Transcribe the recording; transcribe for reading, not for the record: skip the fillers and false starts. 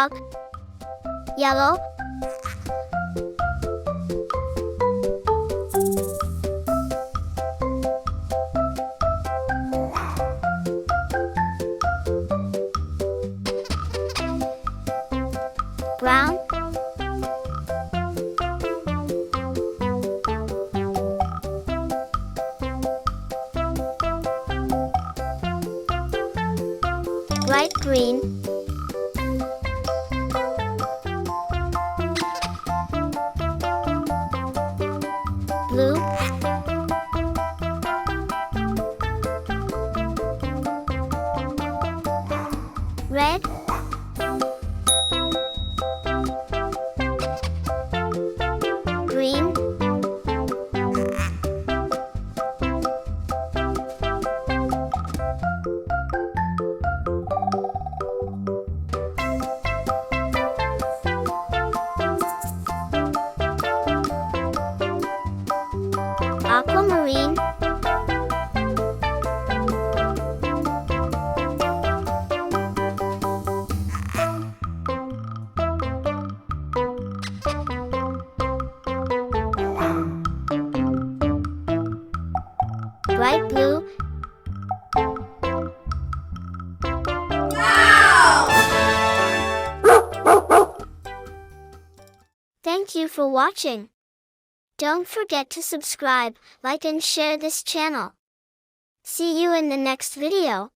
Frog. Yellow. Brown. Bright green. Blue. Red. Green. Aquamarine. Bright blue. Thank you for watching. Don't forget to subscribe, like and share this channel. See you in the next video.